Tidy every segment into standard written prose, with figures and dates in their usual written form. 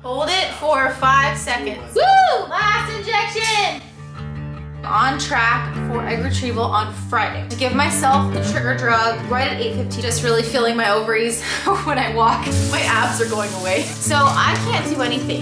Hold it for 5 seconds. Woo! Last injection! On track for egg retrieval on Friday. To give myself the trigger drug right at 8:15. Just really feeling my ovaries when I walk. My abs are going away. So I can't do anything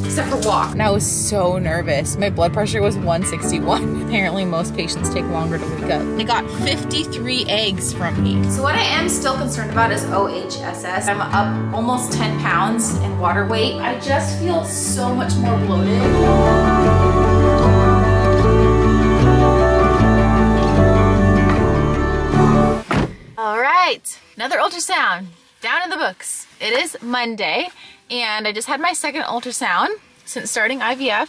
except for walk. And I was so nervous. My blood pressure was 161. Apparently most patients take longer to wake up. They got 53 eggs from me. So what I am still concerned about is OHSS. I'm up almost 10 pounds in water weight. I just feel so much more bloated. All right, another ultrasound down in the books. It is Monday and I just had my second ultrasound since starting IVF.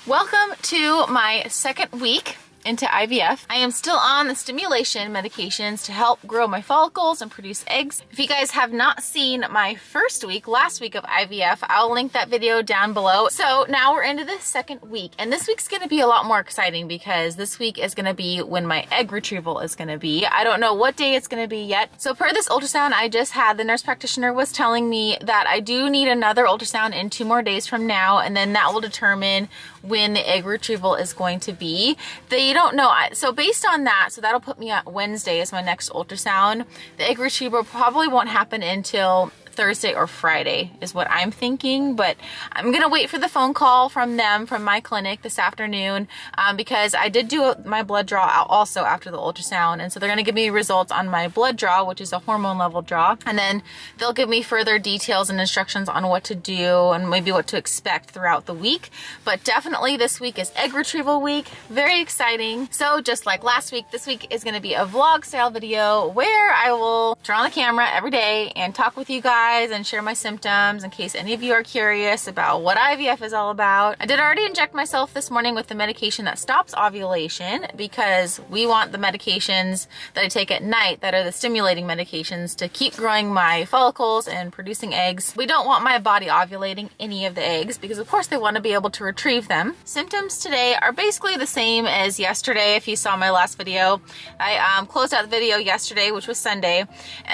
Welcome to my second week into IVF. I am still on the stimulation medications to help grow my follicles and produce eggs. If you guys have not seen my first week, last week of IVF, I'll link that video down below. So now we're into the second week, and this week's gonna be a lot more exciting because this week is gonna be when my egg retrieval is gonna be. I don't know what day it's gonna be yet. So per this ultrasound I just had, the nurse practitioner was telling me that I do need another ultrasound in 2 more days from now, and then that will determine when the egg retrieval is going to be. They don't know. So based on that, so that'll put me at Wednesday as my next ultrasound. The egg retrieval probably won't happen until Thursday or Friday is what I'm thinking, but I'm gonna wait for the phone call from them, from my clinic this afternoon, because I did do my blood draw also after the ultrasound, and so they're gonna give me results on my blood draw, which is a hormone level draw, and then they'll give me further details and instructions on what to do and maybe what to expect throughout the week. But definitely this week is egg retrieval week. Very exciting. So just like last week, this week is gonna be a vlog style video where I will turn on the camera every day and talk with you guys and share my symptoms in case any of you are curious about what IVF is all about. I did already inject myself this morning with the medication that stops ovulation because we want the medications that I take at night that are the stimulating medications to keep growing my follicles and producing eggs. We don't want my body ovulating any of the eggs because of course they want to be able to retrieve them. Symptoms today are basically the same as yesterday. If you saw my last video, I closed out the video yesterday, which was Sunday,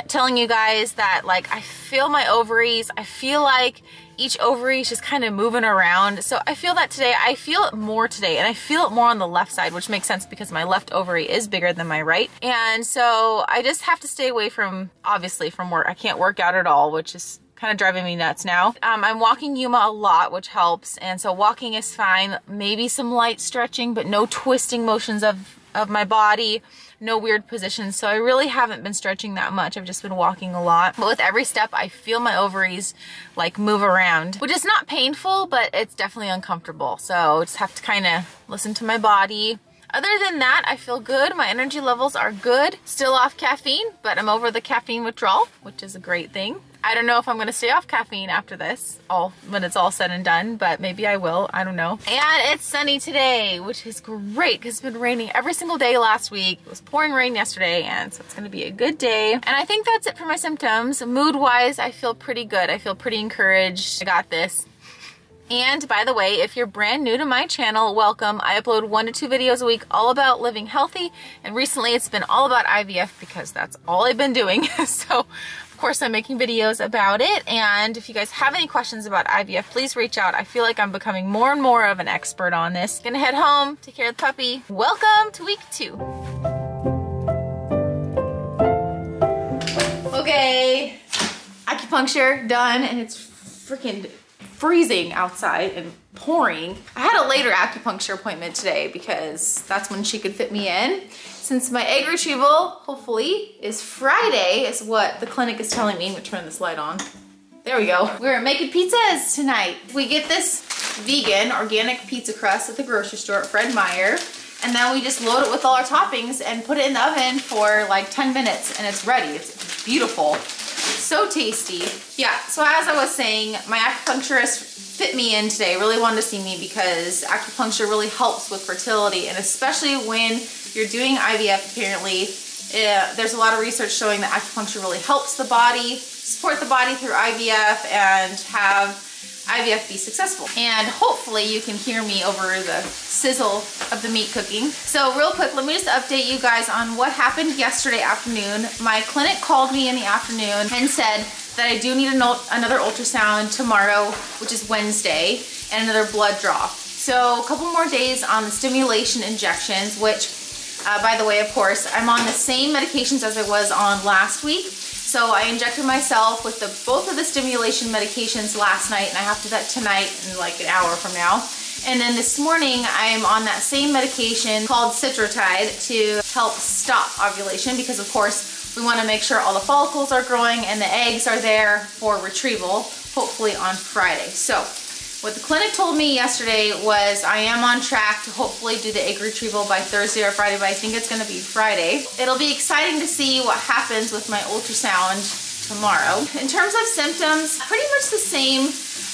telling you guys that like I feel my ovaries. I feel like each ovary is just kind of moving around. So I feel that today. I feel it more today, and I feel it more on the left side, which makes sense because my left ovary is bigger than my right. And so I just have to stay away from, obviously, from work. I can't work out at all, which is kind of driving me nuts now. I'm walking Yuma a lot, which helps. And so walking is fine. Maybe some light stretching, but no twisting motions of my body. No weird positions. So I really haven't been stretching that much. I've just been walking a lot. But with every step, I feel my ovaries like move around, which is not painful, but it's definitely uncomfortable. So I just have to kind of listen to my body. Other than that, I feel good. My energy levels are good. Still off caffeine, but I'm over the caffeine withdrawal, which is a great thing. I don't know if I'm gonna stay off caffeine after this, when it's all said and done, but maybe I will, I don't know. And it's sunny today, which is great because it's been raining every single day last week. It was pouring rain yesterday, and so it's gonna be a good day. And I think that's it for my symptoms. Mood-wise, I feel pretty good. I feel pretty encouraged. I got this. And by the way, if you're brand new to my channel, welcome. I upload 1 to 2 videos a week all about living healthy, and recently it's been all about IVF because that's all I've been doing. So of course I'm making videos about it, and if you guys have any questions about IVF, please reach out. I feel like I'm becoming more and more of an expert on this. Gonna head home, take care of the puppy. Welcome to week 2. Okay, acupuncture done, and it's freaking freezing outside and pouring. I had a later acupuncture appointment today because that's when she could fit me in. Since my egg retrieval, hopefully, is Friday, is what the clinic is telling me. I'm gonna turn this light on. There we go. We're making pizzas tonight. We get this vegan, organic pizza crust at the grocery store at Fred Meyer, and then we just load it with all our toppings and put it in the oven for like 10 minutes and it's ready. It's beautiful. So tasty. Yeah, so as I was saying, my acupuncturist fit me in today, really wanted to see me because acupuncture really helps with fertility, and especially when you're doing IVF, apparently, there's a lot of research showing that acupuncture really helps the body, support the body through IVF, and have IVF be successful. And hopefully you can hear me over the sizzle of the meat cooking. So real quick, let me just update you guys on what happened yesterday afternoon. My clinic called me in the afternoon and said that I do need another ultrasound tomorrow, which is Wednesday, and another blood draw. So a couple more days on the stimulation injections, which, by the way, of course, I'm on the same medications as I was on last week. So I injected myself with both of the stimulation medications last night, and I have to do that tonight in like an hour from now. And then this morning, I'm on that same medication called Citrotide to help stop ovulation, because of course, we want to make sure all the follicles are growing and the eggs are there for retrieval, hopefully on Friday. So what the clinic told me yesterday was I am on track to hopefully do the egg retrieval by Thursday or Friday, but I think it's going to be Friday. It'll be exciting to see what happens with my ultrasound tomorrow. In terms of symptoms, pretty much the same.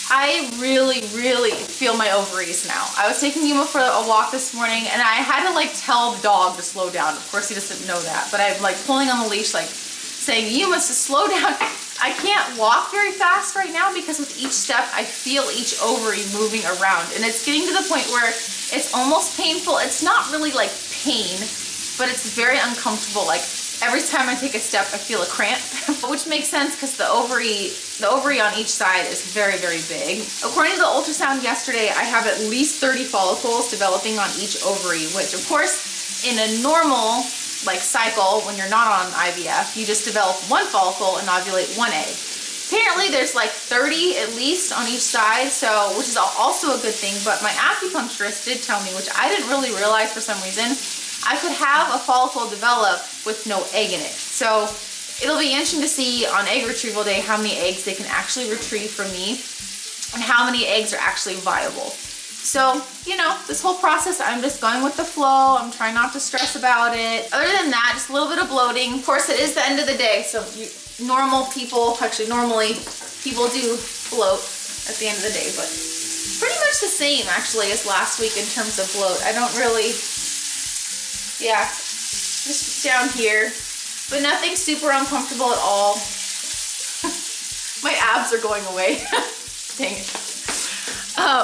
I really feel my ovaries now. I was taking Yuma for a walk this morning, and I had to like tell the dog to slow down. Of course he doesn't know that, but I'm like pulling on the leash, like saying, "You must slow down." I can't walk very fast right now because with each step I feel each ovary moving around, and it's getting to the point where it's almost painful. It's not really like pain, but it's very uncomfortable. Like every time I take a step, I feel a cramp, which makes sense because the ovary on each side is very big. According to the ultrasound yesterday, I have at least 30 follicles developing on each ovary, which of course, in a normal like cycle, when you're not on IVF, you just develop one follicle and ovulate one egg. Apparently there's like 30 at least on each side, so which is also a good thing, but my acupuncturist did tell me, which I didn't really realize for some reason, I could have a follicle develop with no egg in it. So it'll be interesting to see on egg retrieval day how many eggs they can actually retrieve from me and how many eggs are actually viable. So, you know, this whole process, I'm just going with the flow. I'm trying not to stress about it. Other than that, just a little bit of bloating. Of course, it is the end of the day, so normally people do bloat at the end of the day, but pretty much the same actually as last week in terms of bloat. I don't really, yeah, just down here, but nothing super uncomfortable at all. My abs are going away. Dang it.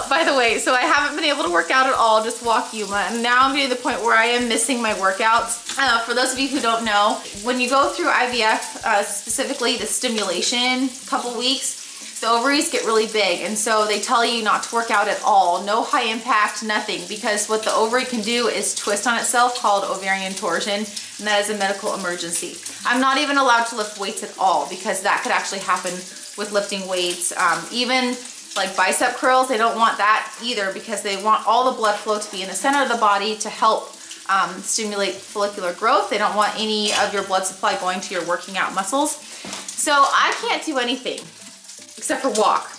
By the way, so I haven't been able to work out at all, just walk Yuma, and now I'm getting to the point where I am missing my workouts. For those of you who don't know, when you go through IVF, specifically the stimulation couple weeks, the ovaries get really big, and so they tell you not to work out at all, no high impact, nothing, because what the ovary can do is twist on itself, called ovarian torsion, and that is a medical emergency. I'm not even allowed to lift weights at all, because that could actually happen with lifting weights. Even like bicep curls, they don't want that either, because they want all the blood flow to be in the center of the body to help stimulate follicular growth. They don't want any of your blood supply going to your working out muscles. So I can't do anything except for walk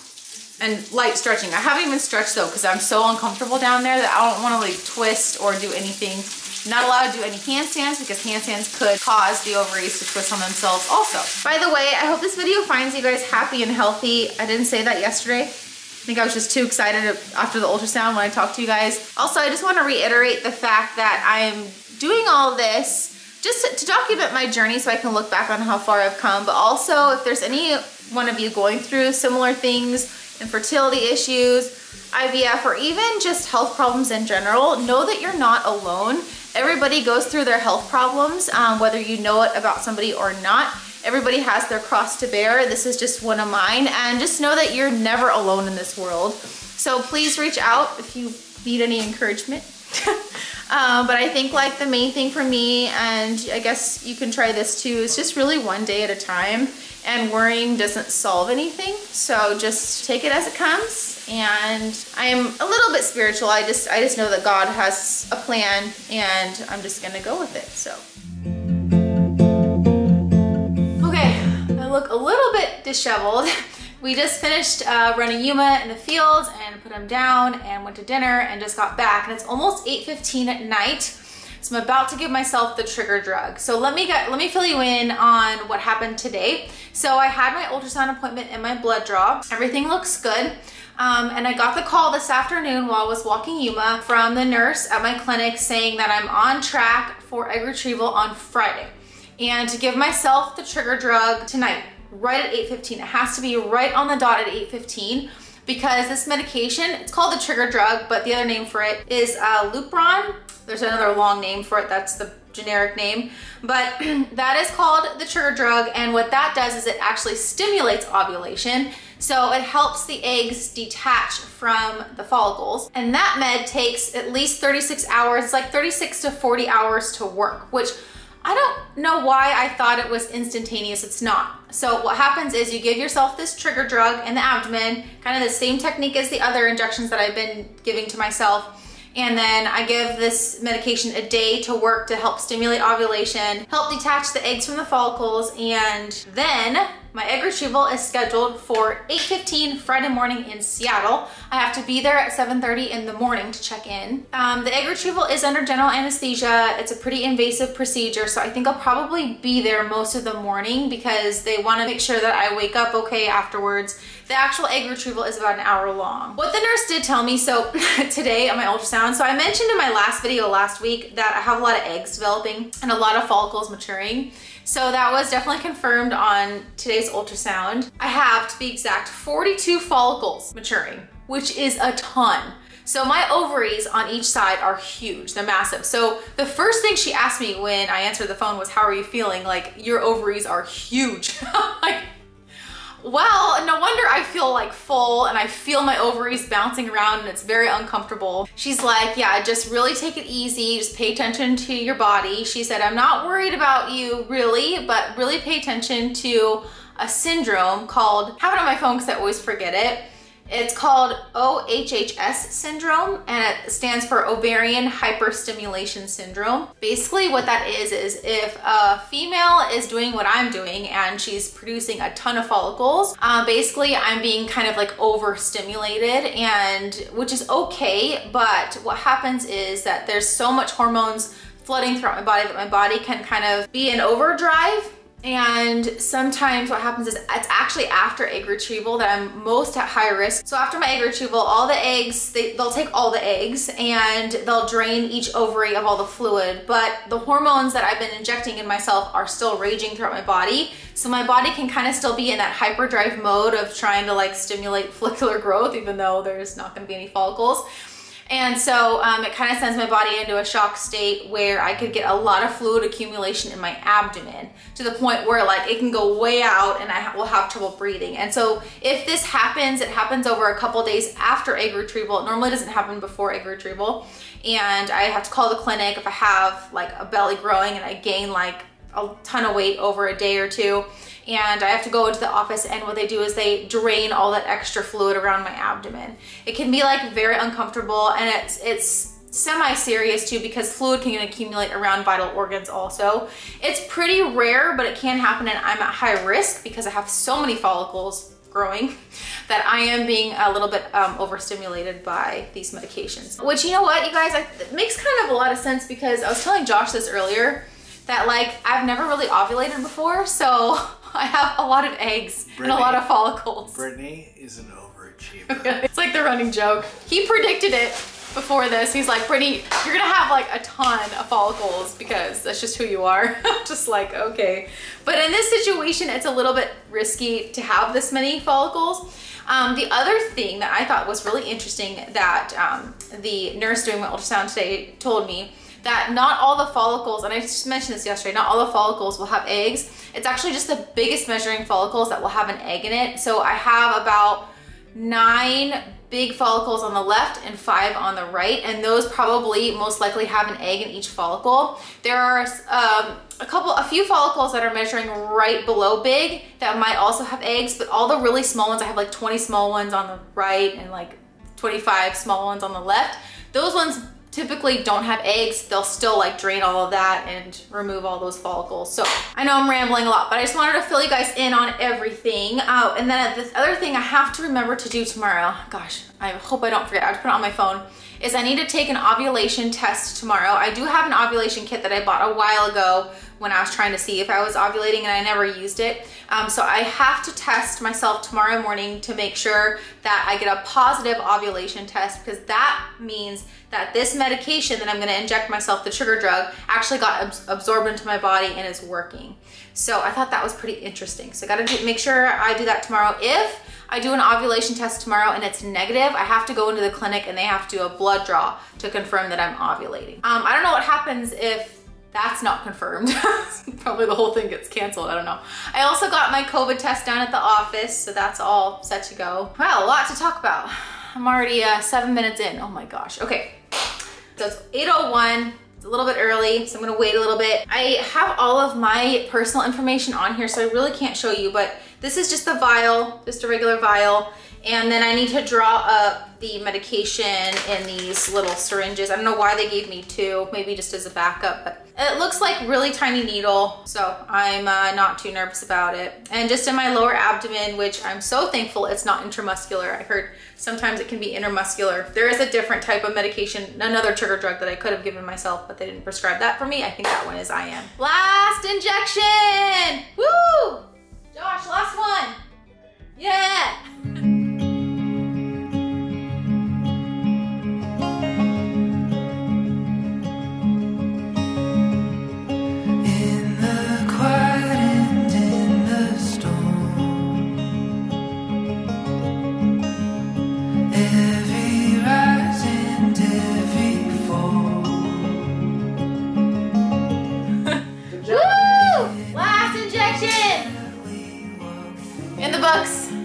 and light stretching. I haven't even stretched though, because I'm so uncomfortable down there that I don't want to like twist or do anything. Not allowed to do any handstands, because handstands could cause the ovaries to twist on themselves also. By the way, I hope this video finds you guys happy and healthy. I didn't say that yesterday. I think I was just too excited after the ultrasound when I talked to you guys. Also, I just want to reiterate the fact that I'm doing all this just to document my journey so I can look back on how far I've come, but also if there's any one of you going through similar things, infertility issues, IVF, or even just health problems in general, know that you're not alone. Everybody goes through their health problems, whether you know it about somebody or not. Everybody has their cross to bear. This is just one of mine, and just know that you're never alone in this world. So please reach out if you need any encouragement. But I think like the main thing for me, and I guess you can try this too, is just really one day at a time, and worrying doesn't solve anything. So just take it as it comes. And I am a little bit spiritual. I just know that God has a plan, and I'm just gonna go with it, so. Okay, I look a little bit disheveled. We just finished running Yuma in the field and put him down and went to dinner and just got back, and it's almost 8:15 at night. So I'm about to give myself the trigger drug. So let me fill you in on what happened today. So I had my ultrasound appointment and my blood draw. Everything looks good. And I got the call this afternoon while I was walking Yuma from the nurse at my clinic saying that I'm on track for egg retrieval on Friday, and to give myself the trigger drug tonight, right at 8:15. It has to be right on the dot at 8:15, because this medication, it's called the trigger drug, but the other name for it is Lupron. There's another long name for it. That's the generic name, but that is called the trigger drug. And what that does is it actually stimulates ovulation. So it helps the eggs detach from the follicles. And that med takes at least 36 hours. It's like 36 to 40 hours to work, which I don't know why I thought it was instantaneous. It's not. So what happens is you give yourself this trigger drug in the abdomen, kind of the same technique as the other injections that I've been giving to myself. And then I give this medication a day to work to help stimulate ovulation, help detach the eggs from the follicles, and then my egg retrieval is scheduled for 8:15 Friday morning in Seattle. I have to be there at 7:30 in the morning to check in. The egg retrieval is under general anesthesia. It's a pretty invasive procedure, so I think I'll probably be there most of the morning because they want to make sure that I wake up okay afterwards. The actual egg retrieval is about an hour long. What the nurse did tell me, so today on my ultrasound, so I mentioned in my last video last week that I have a lot of eggs developing and a lot of follicles maturing. So that was definitely confirmed on today's ultrasound. I have, to be exact, 42 follicles maturing, which is a ton. So my ovaries on each side are huge, they're massive. So the first thing she asked me when I answered the phone was, how are you feeling? Like, your ovaries are huge. Like, well, no wonder I feel like full and I feel my ovaries bouncing around and it's very uncomfortable. She's like, yeah, just really take it easy. Just pay attention to your body. She said, I'm not worried about you really, but really pay attention to a syndrome called, I have it on my phone because I always forget it. It's called OHHS syndrome, and it stands for ovarian hyperstimulation syndrome. Basically what that is if a female is doing what I'm doing and she's producing a ton of follicles, basically I'm being kind of like overstimulated, and which is okay, but what happens is that there's so much hormones flooding throughout my body that my body can kind of be in overdrive. And sometimes what happens is it's actually after egg retrieval that I'm most at high risk. So after my egg retrieval, all the eggs, they'll take all the eggs and they'll drain each ovary of all the fluid, but the hormones that I've been injecting in myself are still raging throughout my body. So my body can kind of still be in that hyperdrive mode of trying to like stimulate follicular growth, even though there's not gonna be any follicles. And so it kind of sends my body into a shock state where I could get a lot of fluid accumulation in my abdomen to the point where like it can go way out and I will have trouble breathing. And so if this happens, it happens over a couple days after egg retrieval. It normally doesn't happen before egg retrieval. And I have to call the clinic if I have like a belly growing and I gain like a ton of weight over a day or two. And I have to go into the office, and what they do is they drain all that extra fluid around my abdomen. It can be like very uncomfortable, and it's semi-serious too because fluid can accumulate around vital organs also. It's pretty rare, but it can happen, and I'm at high risk because I have so many follicles growing that I am being a little bit overstimulated by these medications. Which, you know what, you guys, it makes kind of a lot of sense because I was telling Josh this earlier that like I've never really ovulated before, so I have a lot of eggs and a lot of follicles. Brittany is an overachiever. It's like the running joke. He predicted it before this. He's like, Brittany, you're gonna have like a ton of follicles because that's just who you are. Just like, okay. But in this situation, it's a little bit risky to have this many follicles. The other thing that I thought was really interesting that the nurse doing my ultrasound today told me that not all the follicles, and I just mentioned this yesterday, not all the follicles will have eggs. It's actually just the biggest measuring follicles that will have an egg in it. So I have about 9 big follicles on the left and 5 on the right, and those probably most likely have an egg in each follicle. There are a few follicles that are measuring right below big that might also have eggs, but all the really small ones, I have like 20 small ones on the right and like 25 small ones on the left. Those ones typically don't have eggs. They'll still like drain all of that and remove all those follicles. So I know I'm rambling a lot, but I just wanted to fill you guys in on everything. And then this other thing I have to remember to do tomorrow, gosh, I hope I don't forget, I have to put it on my phone, is I need to take an ovulation test tomorrow. I do have an ovulation kit that I bought a while ago when I was trying to see if I was ovulating, and I never used it. So I have to test myself tomorrow morning to make sure that I get a positive ovulation test, because that means that this medication that I'm gonna inject myself, the trigger drug, actually got absorbed into my body and is working. So I thought that was pretty interesting. So I gotta make sure I do that tomorrow. If I do an ovulation test tomorrow and it's negative, I have to go into the clinic and they have to do a blood draw to confirm that I'm ovulating. I don't know what happens if that's not confirmed. Probably the whole thing gets canceled, I don't know. I also got my COVID test down at the office, so that's all set to go. Wow, a lot to talk about. I'm already 7 minutes in, oh my gosh. Okay, so it's 8:01. A little bit early, so I'm gonna wait a little bit. I have all of my personal information on here, so I really can't show you, but this is just a vial, just a regular vial. And then I need to draw up the medication in these little syringes. I don't know why they gave me two, maybe just as a backup, but it looks like really tiny needle, so I'm not too nervous about it. And just in my lower abdomen, which I'm so thankful it's not intramuscular. I heard sometimes it can be intermuscular. There is a different type of medication, another trigger drug that I could have given myself, but they didn't prescribe that for me. I think that one is IM. Last injection! Woo! Josh, last one! Yeah!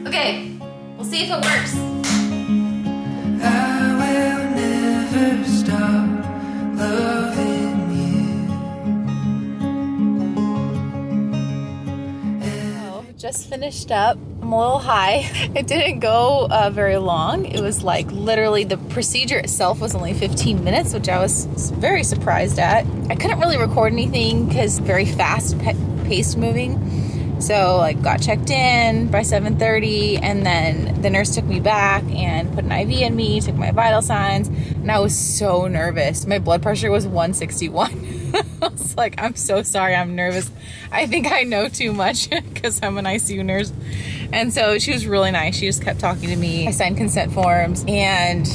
Okay, we'll see if it works. I will never stop loving you. So, just finished up. I'm a little high. It didn't go very long. It was like literally the procedure itself was only 15 minutes, which I was very surprised at. I couldn't really record anything because very fast paced moving. So like got checked in by 7:30 and then the nurse took me back and put an IV in me, took my vital signs, and I was so nervous. My blood pressure was 161. I was like, I'm so sorry, I'm nervous. I think I know too much because I'm an ICU nurse. And so she was really nice. She just kept talking to me. I signed consent forms and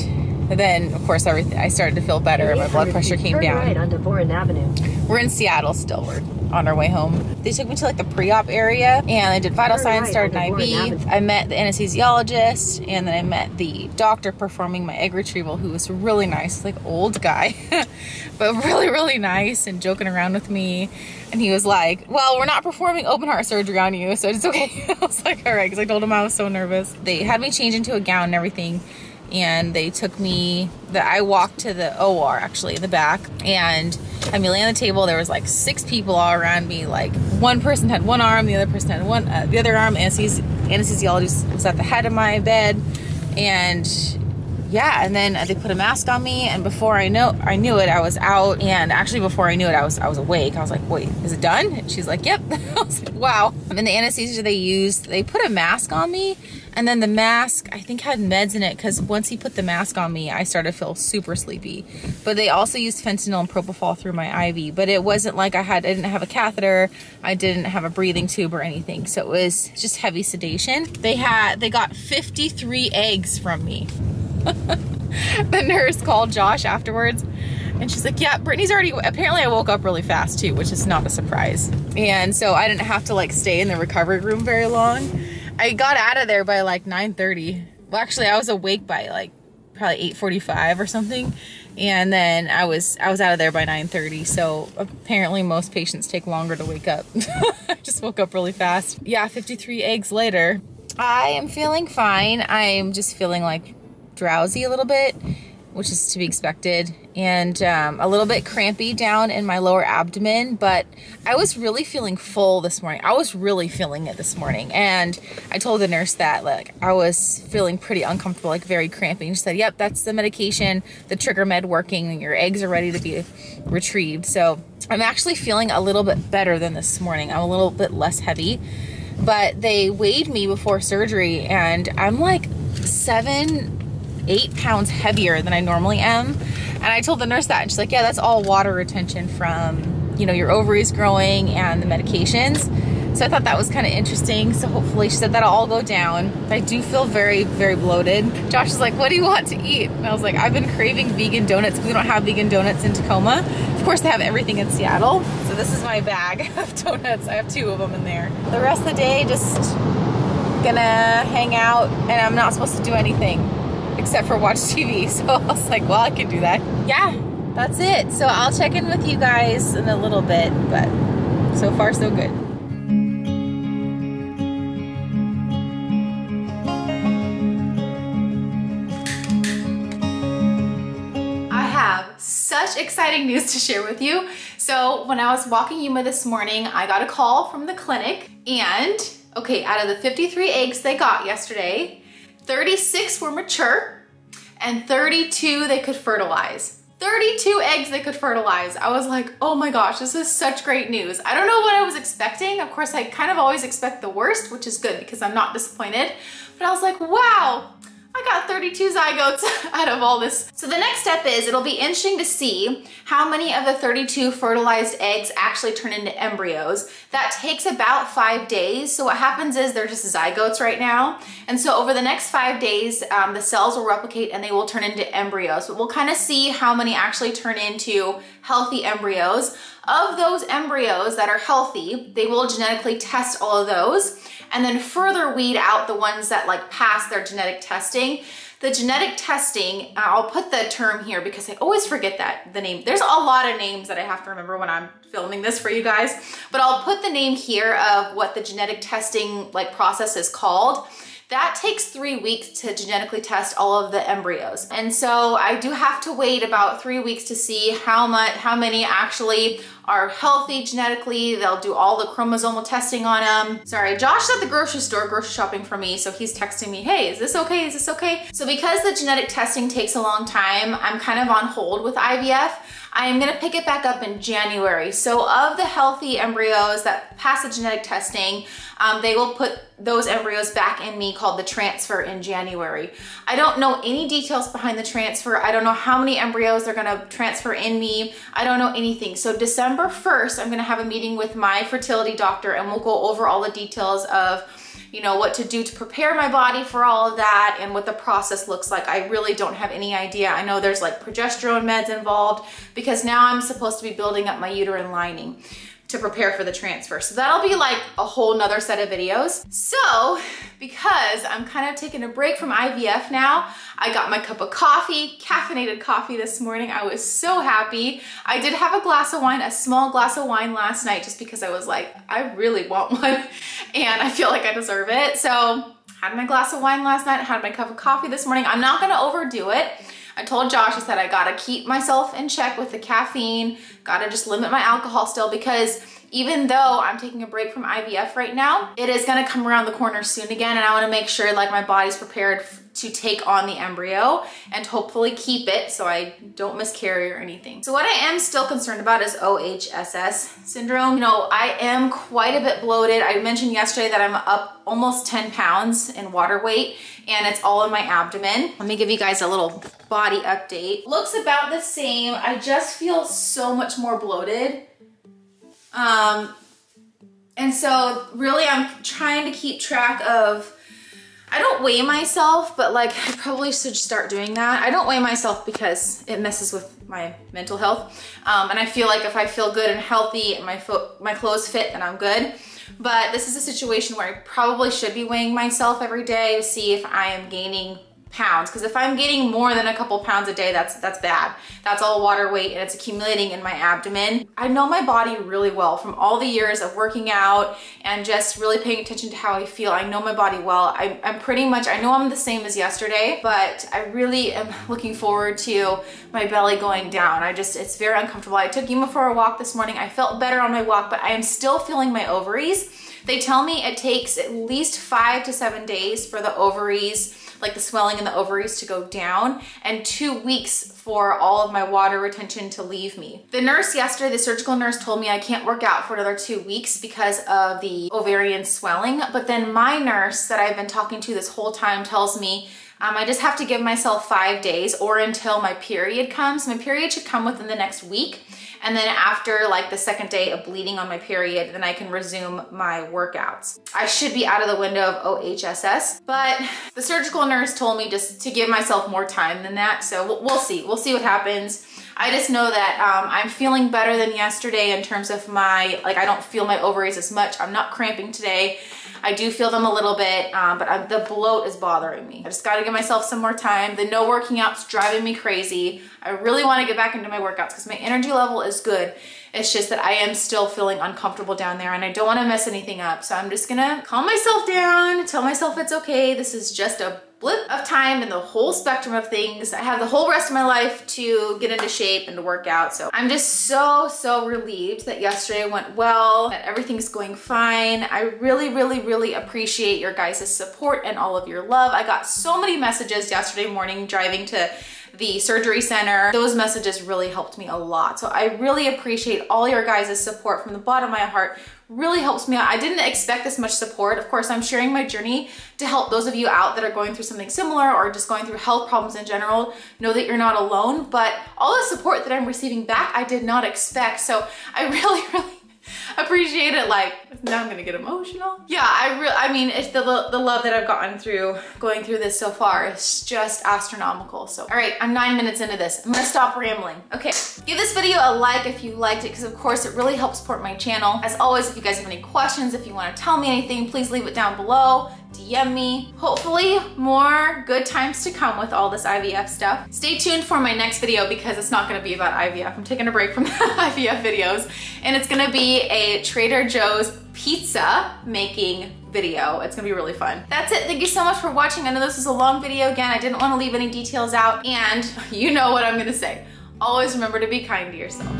then of course I started to feel better. My blood pressure came down. Right onto Boren Avenue. We're in Seattle still. We're on our way home. They took me to like the pre-op area and I did vital signs, started an IV. I met the anesthesiologist and then I met the doctor performing my egg retrieval, who was really nice, like old guy, but really, really nice and joking around with me. And he was like, well, we're not performing open heart surgery on you, so it's okay. I was like, all right, because I told him I was so nervous. They had me change into a gown and everything. And they took me, I walked to the OR actually in the back and had me lay on the table. There was like 6 people all around me. Like one person had one arm, the other person had the other arm. Anesthesiologist was at the head of my bed. And yeah, and then they put a mask on me, and before I knew it, I was out. And actually before I knew it, I was awake. I was like, wait, is it done? And she's like, yep. I was like, wow. And the anesthesia they used, they put a mask on me, and then the mask, I think, had meds in it, because once he put the mask on me, I started to feel super sleepy. But they also used fentanyl and propofol through my IV, but it wasn't like I didn't have a catheter, I didn't have a breathing tube or anything, so it was just heavy sedation. They got 53 eggs from me. The nurse called Josh afterwards and she's like, yeah, Brittany's already, apparently I woke up really fast too, which is not a surprise. And so I didn't have to like stay in the recovery room very long. I got out of there by like 9:30. Well, actually I was awake by like probably 8:45 or something. And then I was out of there by 9:30. So apparently most patients take longer to wake up. I just woke up really fast. Yeah, 53 eggs later. I am feeling fine. I'm just feeling like drowsy a little bit, which is to be expected, and a little bit crampy down in my lower abdomen, but I was really feeling full this morning. I was really feeling it this morning, and I told the nurse that like I was feeling pretty uncomfortable, like very cramping. She said, yep, that's the medication, the trigger med working, your eggs are ready to be retrieved. So I'm actually feeling a little bit better than this morning. I'm a little bit less heavy, but they weighed me before surgery and I'm like 7-8 pounds heavier than I normally am. And I told the nurse that, and she's like, yeah, that's all water retention from, you know, your ovaries growing and the medications. So I thought that was kind of interesting. So hopefully, she said that'll all go down. I do feel very, very bloated. Josh is like, what do you want to eat? And I was like, I've been craving vegan donuts because we don't have vegan donuts in Tacoma. Of course, they have everything in Seattle. So this is my bag of donuts. I have 2 of them in there. The rest of the day, just gonna hang out and I'm not supposed to do anything except for watch TV. So I was like, well, I can do that. Yeah, that's it. So I'll check in with you guys in a little bit, but so far so good. Such exciting news to share with you. So when I was walking Yuma this morning, I got a call from the clinic and, okay, out of the 53 eggs they got yesterday, 36 were mature and 32 they could fertilize. 32 eggs they could fertilize. I was like, oh my gosh, this is such great news. I don't know what I was expecting. Of course, I kind of always expect the worst, which is good because I'm not disappointed. But I was like, wow, I got 32 zygotes out of all this. So the next step is, it'll be interesting to see how many of the 32 fertilized eggs actually turn into embryos. That takes about 5 days. So what happens is they're just zygotes right now. And so over the next 5 days, the cells will replicate and they will turn into embryos. But we'll kind of see how many actually turn into healthy embryos. Of those embryos that are healthy, they will genetically test all of those and then further weed out the ones that like pass their genetic testing. The genetic testing, I'll put the term here because I always forget the name. There's a lot of names that I have to remember when I'm filming this for you guys, but I'll put the name here of what the genetic testing like process is called. That takes 3 weeks to genetically test all of the embryos. And so I do have to wait about 3 weeks to see how many actually are healthy genetically. They'll do all the chromosomal testing on them. Sorry, Josh is at the grocery store grocery shopping for me, so he's texting me, hey, is this okay? Is this okay? So because the genetic testing takes a long time, I'm kind of on hold with IVF. I am gonna pick it back up in January. So of the healthy embryos that pass the genetic testing, they will put those embryos back in me called the transfer in January. I don't know any details behind the transfer. I don't know how many embryos they're gonna transfer in me. I don't know anything. So December 1st, I'm gonna have a meeting with my fertility doctor and we'll go over all the details of what to do to prepare my body for all of that and what the process looks like. I really don't have any idea. I know there's like progesterone meds involved because now I'm supposed to be building up my uterine lining to prepare for the transfer. So that'll be like a whole nother set of videos. So because I'm kind of taking a break from IVF now, I got my cup of coffee, caffeinated coffee this morning. I was so happy. I did have a glass of wine, a small glass of wine last night just because I was like, I really want one and I feel like I deserve it. So had my glass of wine last night, had my cup of coffee this morning. I'm not gonna overdo it. I told Josh, I said, I gotta keep myself in check with the caffeine, gotta just limit my alcohol still because even though I'm taking a break from IVF right now, it is gonna come around the corner soon again and I wanna make sure like my body's prepared to take on the embryo and hopefully keep it so I don't miscarry or anything. So what I am still concerned about is OHSS syndrome. I am quite a bit bloated. I mentioned yesterday that I'm up almost 10 pounds in water weight and it's all in my abdomen. Let me give you guys a little body update. Looks about the same. I just feel so much more bloated. And so really I'm trying to keep track of, I don't weigh myself, but like I probably should start doing that. I don't weigh myself because it messes with my mental health. And I feel like if I feel good and healthy and my clothes fit, then I'm good. But this is a situation where I probably should be weighing myself every day to see if I am gaining pounds, because if I'm gaining more than a couple pounds a day, that's bad. That's all water weight and it's accumulating in my abdomen. I know my body really well from all the years of working out and just really paying attention to how I feel. I know my body well. I'm pretty much, I know I'm the same as yesterday, but I really am looking forward to my belly going down. It's very uncomfortable. I took Yuma for a walk this morning. I felt better on my walk, but I am still feeling my ovaries. They tell me it takes at least 5 to 7 days for the ovaries, like the swelling in the ovaries, to go down, and 2 weeks for all of my water retention to leave me. The nurse yesterday, the surgical nurse, told me I can't work out for another 2 weeks because of the ovarian swelling. But then my nurse that I've been talking to this whole time tells me I just have to give myself 5 days or until my period comes. My period should come within the next week. And then after like the second day of bleeding on my period, then I can resume my workouts. I should be out of the window of OHSS, but the surgical nurse told me just to give myself more time than that. So we'll see. We'll see what happens. I just know that I'm feeling better than yesterday in terms of I don't feel my ovaries as much. I'm not cramping today. I do feel them a little bit, but the bloat is bothering me. I just gotta give myself some more time. The no working out's driving me crazy. I really wanna get back into my workouts because my energy level is good. It's just that I am still feeling uncomfortable down there and I don't wanna mess anything up. So I'm just gonna calm myself down, tell myself it's okay. This is just a blip of time in the whole spectrum of things. I have the whole rest of my life to get into shape and to work out. So I'm just so relieved that yesterday went well, that everything's going fine. I really appreciate your guys' support and all of your love. I got so many messages yesterday morning driving to the surgery center. Those messages really helped me a lot. So I really appreciate all your guys' support from the bottom of my heart. Really helps me out. I didn't expect this much support. Of course, I'm sharing my journey to help those of you out that are going through something similar or just going through health problems in general. Know that you're not alone, but all the support that I'm receiving back, I did not expect. So I really appreciate it. Like, now I'm gonna get emotional. Yeah, I mean, it's the love that I've gotten through going through this so far is just astronomical. So, all right, I'm 9 minutes into this. I'm gonna stop rambling. Okay, give this video a like if you liked it, because of course it really helps support my channel. As always, if you guys have any questions, if you wanna tell me anything, please leave it down below. DM me. Hopefully more good times to come with all this IVF stuff. Stay tuned for my next video because it's not gonna be about IVF. I'm taking a break from the IVF videos and it's gonna be a Trader Joe's pizza making video. It's gonna be really fun. That's it. Thank you so much for watching. I know this was a long video again. I didn't wanna leave any details out and you know what I'm gonna say. Always remember to be kind to yourself.